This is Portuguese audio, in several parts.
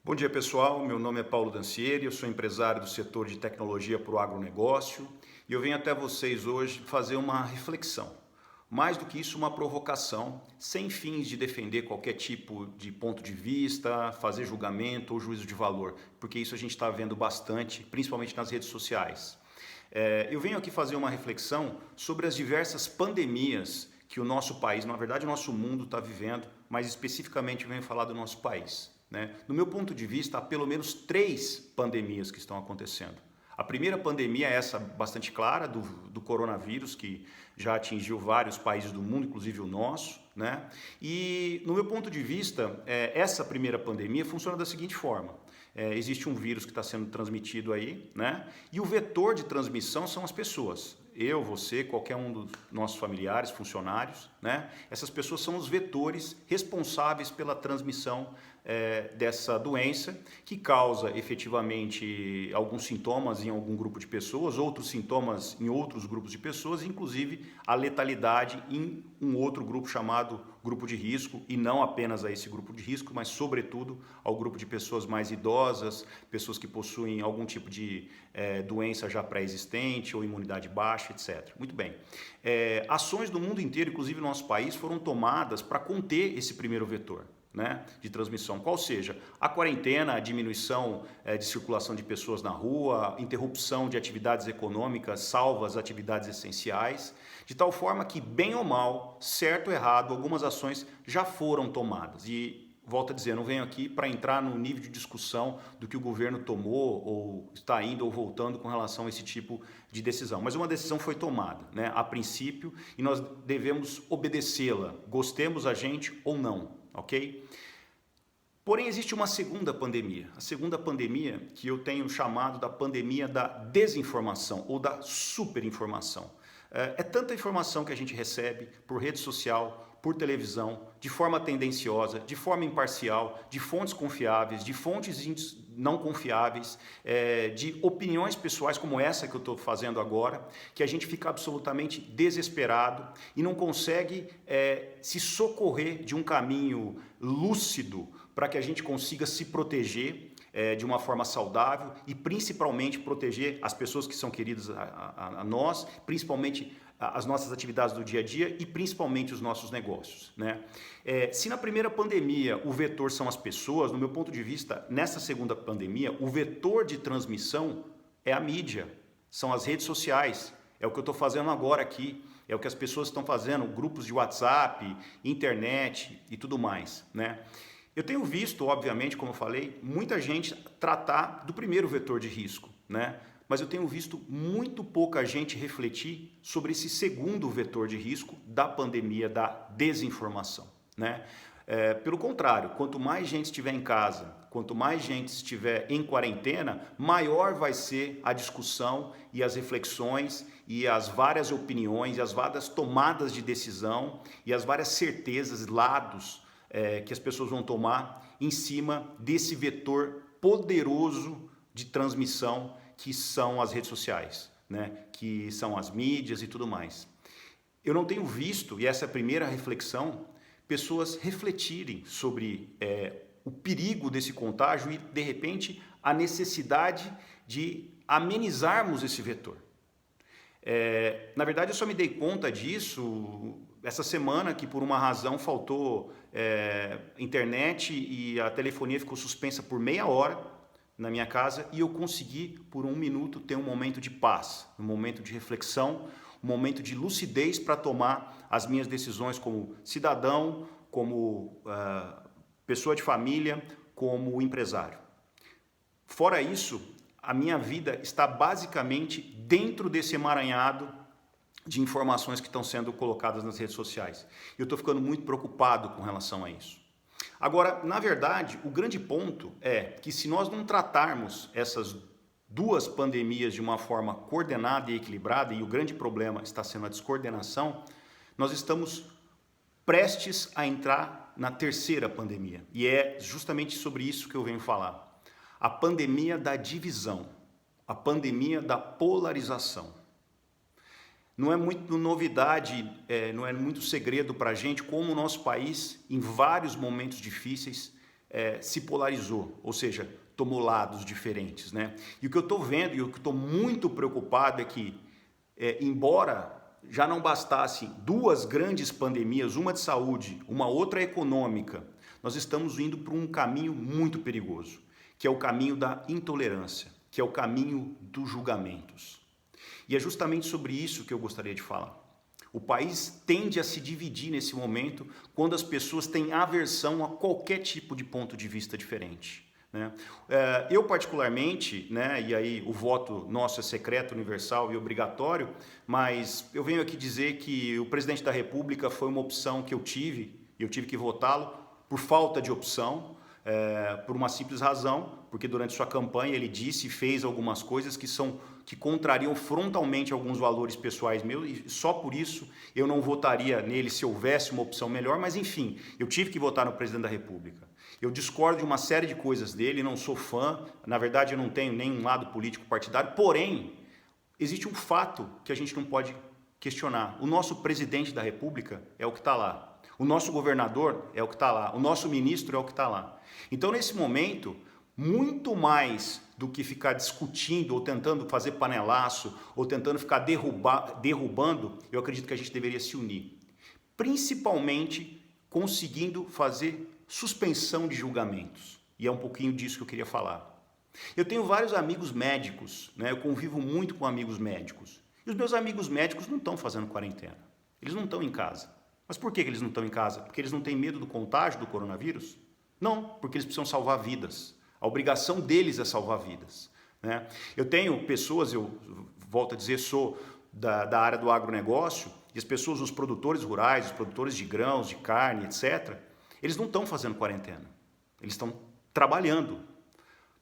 Bom dia, pessoal. Meu nome é Paulo Dancieri, eu sou empresário do setor de tecnologia para o agronegócio e eu venho até vocês hoje fazer uma reflexão. Mais do que isso, uma provocação, sem fins de defender qualquer tipo de ponto de vista, fazer julgamento ou juízo de valor, porque isso a gente está vendo bastante, principalmente nas redes sociais. Eu venho aqui fazer uma reflexão sobre as diversas pandemias que o nosso país, na verdade o nosso mundo está vivendo, mas especificamente eu venho falar do nosso país. No meu ponto de vista, há pelo menos 3 pandemias que estão acontecendo. A primeira pandemia é essa bastante clara do coronavírus, que já atingiu vários países do mundo, inclusive o nosso. E, no meu ponto de vista, essa primeira pandemia funciona da seguinte forma. Existe um vírus que está sendo transmitido aí, e o vetor de transmissão são as pessoas. Eu, você, qualquer um dos nossos familiares, funcionários, essas pessoas são os vetores responsáveis pela transmissão dessa doença, que causa efetivamente alguns sintomas em algum grupo de pessoas, outros sintomas em outros grupos de pessoas, inclusive a letalidade em um outro grupo chamado grupo de risco, e não apenas a esse grupo de risco, mas sobretudo ao grupo de pessoas mais idosas, pessoas que possuem algum tipo de doença já pré-existente ou imunidade baixa, etc. Muito bem. Ações do mundo inteiro, inclusive no nosso país, foram tomadas para conter esse primeiro vetor de transmissão, qual seja a quarentena, a diminuição de circulação de pessoas na rua, interrupção de atividades econômicas, salvo as atividades essenciais, de tal forma que, bem ou mal, certo ou errado, algumas ações já foram tomadas. E, volto a dizer, não venho aqui para entrar no nível de discussão do que o governo tomou ou está indo ou voltando com relação a esse tipo de decisão. Mas uma decisão foi tomada, a princípio, e nós devemos obedecê-la, gostemos a gente ou não. Ok? Porém, existe uma segunda pandemia. A segunda pandemia que eu tenho chamado da pandemia da desinformação ou da superinformação. É tanta informação que a gente recebe por rede social, por televisão, de forma tendenciosa, de forma imparcial, de fontes confiáveis, de fontes não confiáveis, de opiniões pessoais como essa que eu estou fazendo agora, que a gente fica absolutamente desesperado e não consegue se socorrer de um caminho lúcido para que a gente consiga se proteger de uma forma saudável e principalmente proteger as pessoas que são queridas a nós, principalmente as nossas atividades do dia a dia e principalmente os nossos negócios. Se na primeira pandemia o vetor são as pessoas, no meu ponto de vista, nessa segunda pandemia, o vetor de transmissão é a mídia, são as redes sociais, é o que eu estou fazendo agora aqui, é o que as pessoas estão fazendo, grupos de WhatsApp, internet e tudo mais. Eu tenho visto, obviamente, como eu falei, muita gente tratar do primeiro vetor de risco, mas eu tenho visto muito pouca gente refletir sobre esse segundo vetor de risco da pandemia da desinformação. Pelo contrário, quanto mais gente estiver em casa, quanto mais gente estiver em quarentena, maior vai ser a discussão e as reflexões e as várias opiniões e as várias tomadas de decisão e as várias certezas, lados que as pessoas vão tomar em cima desse vetor poderoso de transmissão que são as redes sociais, que são as mídias e tudo mais. Eu não tenho visto, e essa é a primeira reflexão, pessoas refletirem sobre o perigo desse contágio e, de repente, a necessidade de amenizarmos esse vetor. Na verdade, eu só me dei conta disso essa semana, que por uma razão faltou internet e a telefonia ficou suspensa por meia hora na minha casa e eu consegui, por 1 minuto, ter um momento de paz, um momento de reflexão, um momento de lucidez para tomar as minhas decisões como cidadão, como pessoa de família, como empresário. Fora isso, a minha vida está basicamente dentro desse emaranhado de informações que estão sendo colocadas nas redes sociais. Eu estou ficando muito preocupado com relação a isso. Agora, na verdade, o grande ponto é que se nós não tratarmos essas duas pandemias de uma forma coordenada e equilibrada, e o grande problema está sendo a descoordenação, nós estamos prestes a entrar na terceira pandemia. E é justamente sobre isso que eu venho falar. A pandemia da divisão, a pandemia da polarização. Não é muito novidade, não é muito segredo para a gente como o nosso país, em vários momentos difíceis, se polarizou, ou seja, tomou lados diferentes, né? E o que eu estou vendo e o que eu estou muito preocupado é que, embora já não bastasse duas grandes pandemias, uma de saúde, uma outra econômica, nós estamos indo para um caminho muito perigoso, que é o caminho da intolerância, que é o caminho dos julgamentos. E é justamente sobre isso que eu gostaria de falar. O país tende a se dividir nesse momento quando as pessoas têm aversão a qualquer tipo de ponto de vista diferente, né? Eu particularmente, né, e aí o voto nosso é secreto, universal e obrigatório, mas eu venho aqui dizer que o presidente da República foi uma opção que eu tive, e eu tive que votá-lo por falta de opção, por uma simples razão, porque durante sua campanha ele disse e fez algumas coisas que contrariam frontalmente alguns valores pessoais meus, e só por isso eu não votaria nele se houvesse uma opção melhor, mas enfim, eu tive que votar no presidente da República. Eu discordo de uma série de coisas dele, não sou fã, na verdade eu não tenho nenhum lado político partidário, porém, existe um fato que a gente não pode questionar. O nosso presidente da República é o que está lá. O nosso governador é o que está lá. O nosso ministro é o que está lá. Então, nesse momento, muito mais do que ficar discutindo ou tentando fazer panelaço ou tentando ficar derrubando, eu acredito que a gente deveria se unir. Principalmente conseguindo fazer suspensão de julgamentos. E é um pouquinho disso que eu queria falar. Eu tenho vários amigos médicos, né? Eu convivo muito com amigos médicos. E os meus amigos médicos não estão fazendo quarentena. Eles não estão em casa. Mas por que eles não estão em casa? Porque eles não têm medo do contágio do coronavírus? Não, porque eles precisam salvar vidas. A obrigação deles é salvar vidas, né? Eu tenho pessoas, eu volto a dizer, sou da área do agronegócio, e as pessoas, os produtores rurais, os produtores de grãos, de carne, etc., eles não estão fazendo quarentena. Eles estão trabalhando.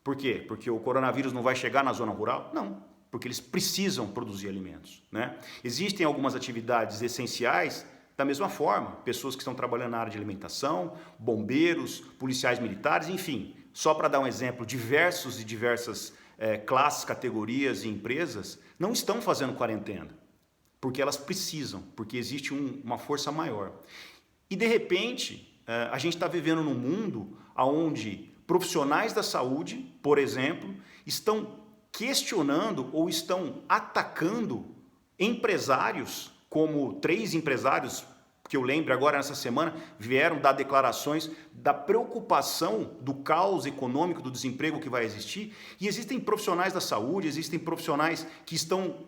Por quê? Porque o coronavírus não vai chegar na zona rural? Não, porque eles precisam produzir alimentos, né? Existem algumas atividades essenciais da mesma forma, pessoas que estão trabalhando na área de alimentação, bombeiros, policiais militares, enfim, só para dar um exemplo, diversas classes, categorias e empresas não estão fazendo quarentena, porque elas precisam, porque existe uma força maior. E de repente, a gente está vivendo num mundo onde profissionais da saúde, por exemplo, estão questionando ou estão atacando empresários, como 3 empresários, que eu lembro agora nessa semana, vieram dar declarações da preocupação do caos econômico, do desemprego que vai existir, e existem profissionais da saúde, existem profissionais que estão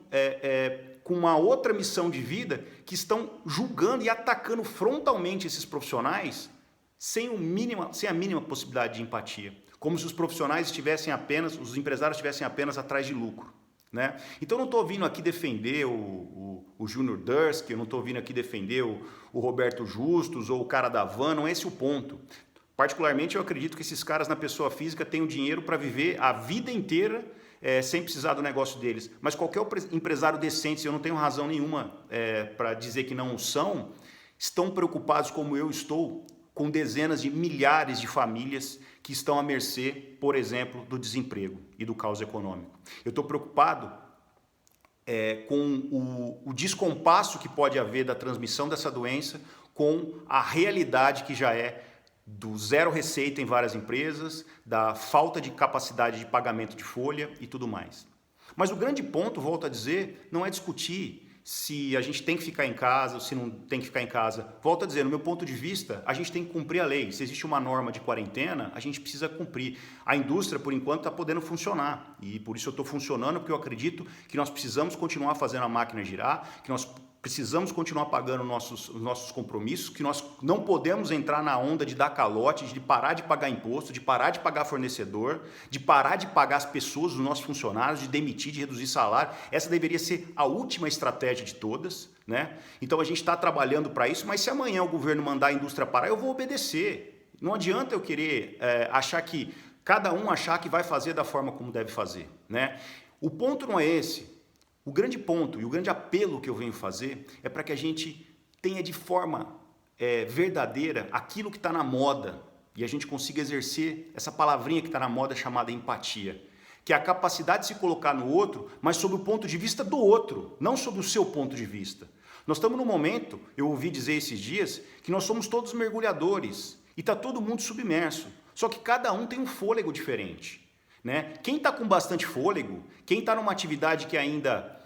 com uma outra missão de vida, que estão julgando e atacando frontalmente esses profissionais sem a mínima possibilidade de empatia, como se os profissionais os empresários estivessem apenas atrás de lucro, né? Então, eu não estou vindo aqui defender o Júnior Durski, eu não estou vindo aqui defender o Roberto Justus ou o cara da Van, não é esse o ponto. Particularmente, eu acredito que esses caras na pessoa física têm o dinheiro para viver a vida inteira sem precisar do negócio deles. Mas qualquer empresário decente, eu não tenho razão nenhuma para dizer que não são, estão preocupados como eu estou com dezenas de milhares de famílias que estão à mercê, por exemplo, do desemprego e do caos econômico. Eu estou preocupado com o descompasso que pode haver da transmissão dessa doença com a realidade que já é do zero receita em várias empresas, da falta de capacidade de pagamento de folha e tudo mais. Mas o grande ponto, volto a dizer, não é discutir se a gente tem que ficar em casa ou se não tem que ficar em casa. Volto a dizer, no meu ponto de vista, a gente tem que cumprir a lei. Se existe uma norma de quarentena, a gente precisa cumprir. A indústria, por enquanto, está podendo funcionar. E por isso eu estou funcionando, porque eu acredito que nós precisamos continuar fazendo a máquina girar, que nós precisamos continuar pagando os nossos compromissos, que nós não podemos entrar na onda de dar calote, de parar de pagar imposto, de parar de pagar fornecedor, de parar de pagar as pessoas, os nossos funcionários, de demitir, de reduzir salário. Essa deveria ser a última estratégia de todas, né? Então a gente está trabalhando para isso, mas se amanhã o governo mandar a indústria parar, eu vou obedecer. Não adianta eu querer achar que cada um achar que vai fazer da forma como deve fazer, né? O ponto não é esse. O grande ponto e o grande apelo que eu venho fazer é para que a gente tenha de forma verdadeira aquilo que está na moda e a gente consiga exercer essa palavrinha que está na moda chamada empatia, que é a capacidade de se colocar no outro, mas sob o ponto de vista do outro, não sob o seu ponto de vista. Nós estamos num momento, eu ouvi dizer esses dias, que nós somos todos mergulhadores e está todo mundo submerso. Só que cada um tem um fôlego diferente, né? Quem está com bastante fôlego, quem está numa atividade que ainda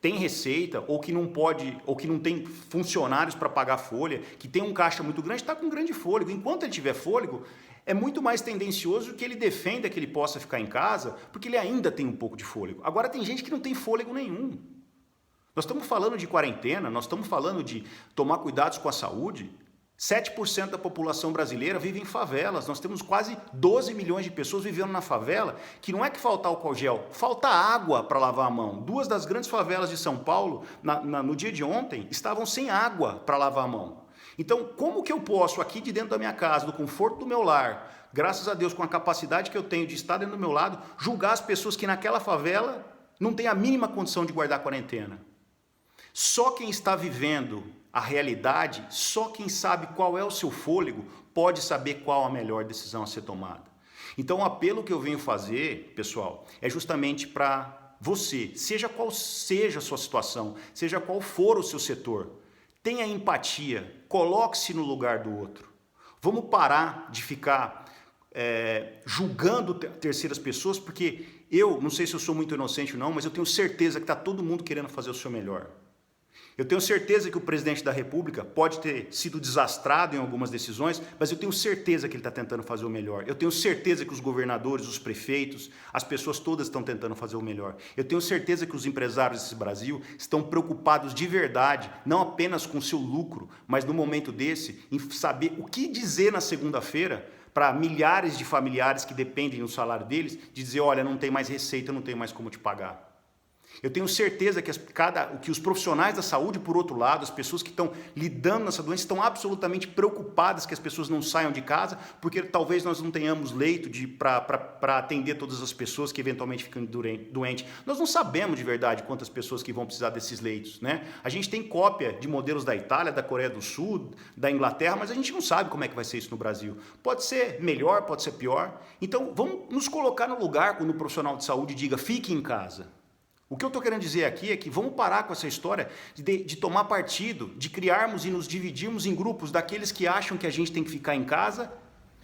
tem receita, ou que não pode, ou que não tem funcionários para pagar folha, que tem um caixa muito grande, está com grande fôlego. Enquanto ele tiver fôlego, é muito mais tendencioso que ele defenda que ele possa ficar em casa, porque ele ainda tem um pouco de fôlego. Agora tem gente que não tem fôlego nenhum. Nós estamos falando de quarentena, nós estamos falando de tomar cuidados com a saúde. 7% da população brasileira vive em favelas. Nós temos quase 12 milhões de pessoas vivendo na favela, que não é que falta álcool gel, falta água para lavar a mão. Duas das grandes favelas de São Paulo, no dia de ontem, estavam sem água para lavar a mão. Então, como que eu posso, aqui de dentro da minha casa, do conforto do meu lar, graças a Deus, com a capacidade que eu tenho de estar dentro do meu lado, julgar as pessoas que naquela favela não têm a mínima condição de guardar a quarentena? Só quem está vivendo a realidade, só quem sabe qual é o seu fôlego, pode saber qual a melhor decisão a ser tomada. Então, o apelo que eu venho fazer, pessoal, é justamente para você, seja qual seja a sua situação, seja qual for o seu setor, tenha empatia, coloque-se no lugar do outro. Vamos parar de ficar julgando terceiras pessoas, porque eu, não sei se eu sou muito inocente ou não, mas eu tenho certeza que está todo mundo querendo fazer o seu melhor. Eu tenho certeza que o presidente da República pode ter sido desastrado em algumas decisões, mas eu tenho certeza que ele está tentando fazer o melhor. Eu tenho certeza que os governadores, os prefeitos, as pessoas todas estão tentando fazer o melhor. Eu tenho certeza que os empresários desse Brasil estão preocupados de verdade, não apenas com o seu lucro, mas no momento desse, em saber o que dizer na segunda-feira para milhares de familiares que dependem do salário deles, de dizer, olha, não tem mais receita, não tem mais como te pagar. Eu tenho certeza que os profissionais da saúde, por outro lado, as pessoas que estão lidando nessa doença, estão absolutamente preocupadas que as pessoas não saiam de casa, porque talvez nós não tenhamos leito para atender todas as pessoas que eventualmente ficam doentes. Nós não sabemos de verdade quantas pessoas que vão precisar desses leitos, né? A gente tem cópia de modelos da Itália, da Coreia do Sul, da Inglaterra, mas a gente não sabe como é que vai ser isso no Brasil. Pode ser melhor, pode ser pior. Então, vamos nos colocar no lugar quando o profissional de saúde diga, fique em casa. O que eu estou querendo dizer aqui é que vamos parar com essa história de tomar partido, de criarmos e nos dividirmos em grupos daqueles que acham que a gente tem que ficar em casa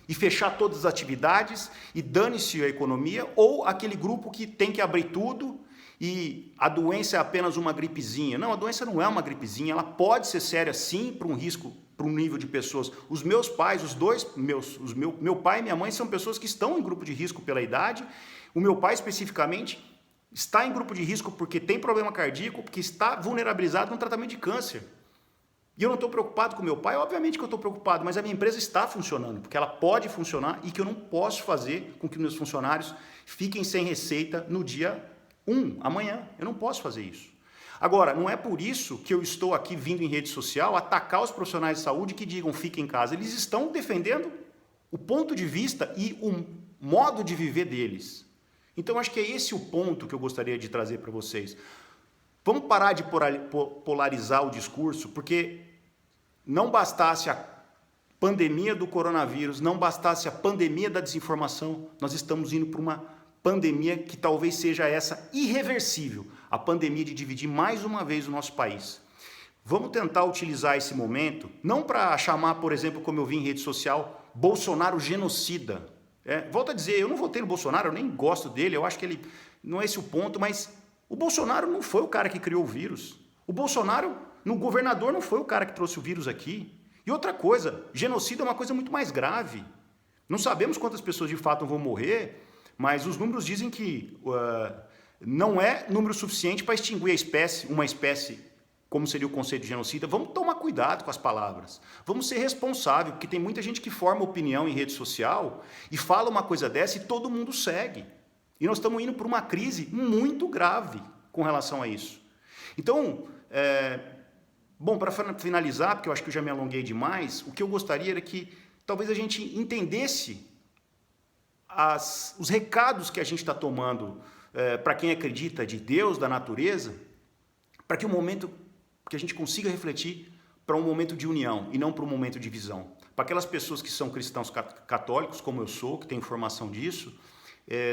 e fechar todas as atividades e dane-se a economia, ou aquele grupo que tem que abrir tudo e a doença é apenas uma gripezinha. Não, a doença não é uma gripezinha, ela pode ser séria sim para um risco, para um nível de pessoas. Os meus pais, meu pai e minha mãe são pessoas que estão em grupo de risco pela idade. O meu pai especificamente está em grupo de risco porque tem problema cardíaco, porque está vulnerabilizado no tratamento de câncer. E eu não estou preocupado com meu pai? Obviamente que eu estou preocupado, mas a minha empresa está funcionando, porque ela pode funcionar e que eu não posso fazer com que meus funcionários fiquem sem receita no dia 1, amanhã. Eu não posso fazer isso. Agora, não é por isso que eu estou aqui vindo em rede social atacar os profissionais de saúde que digam fiquem em casa. Eles estão defendendo o ponto de vista e o modo de viver deles. Então, acho que é esse o ponto que eu gostaria de trazer para vocês. Vamos parar de polarizar o discurso, porque não bastasse a pandemia do coronavírus, não bastasse a pandemia da desinformação, nós estamos indo para uma pandemia que talvez seja essa irreversível, a pandemia de dividir mais uma vez o nosso país. Vamos tentar utilizar esse momento, não para chamar, por exemplo, como eu vi em rede social, Bolsonaro genocida. Volto a dizer, eu não votei no Bolsonaro, eu nem gosto dele, eu acho que ele não é esse o ponto, mas o Bolsonaro não foi o cara que criou o vírus. O Bolsonaro, no governador, não foi o cara que trouxe o vírus aqui. E outra coisa, genocídio é uma coisa muito mais grave. Não sabemos quantas pessoas de fato vão morrer, mas os números dizem que não é número suficiente para extinguir uma espécie como seria o conceito de genocida. Vamos tomar cuidado com as palavras. Vamos ser responsáveis, porque tem muita gente que forma opinião em rede social e fala uma coisa dessa e todo mundo segue. E nós estamos indo para uma crise muito grave com relação a isso. Então, bom, para finalizar, porque eu acho que eu já me alonguei demais, o que eu gostaria era que talvez a gente entendesse os recados que a gente está tomando para quem acredita de Deus, da natureza, para que o momento que a gente consiga refletir para um momento de união e não para um momento de divisão. Para aquelas pessoas que são cristãos católicos, como eu sou, que tenho informação disso,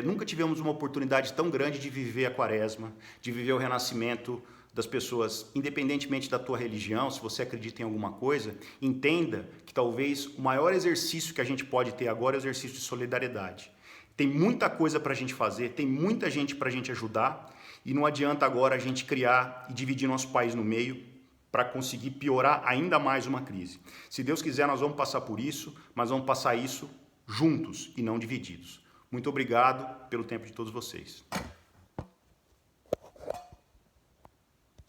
nunca tivemos uma oportunidade tão grande de viver a quaresma, de viver o renascimento das pessoas, independentemente da tua religião, se você acredita em alguma coisa, entenda que talvez o maior exercício que a gente pode ter agora é o exercício de solidariedade. Tem muita coisa para a gente fazer, tem muita gente para a gente ajudar e não adianta agora a gente criar e dividir nosso país no meio para conseguir piorar ainda mais uma crise. Se Deus quiser, nós vamos passar por isso, mas vamos passar isso juntos e não divididos. Muito obrigado pelo tempo de todos vocês.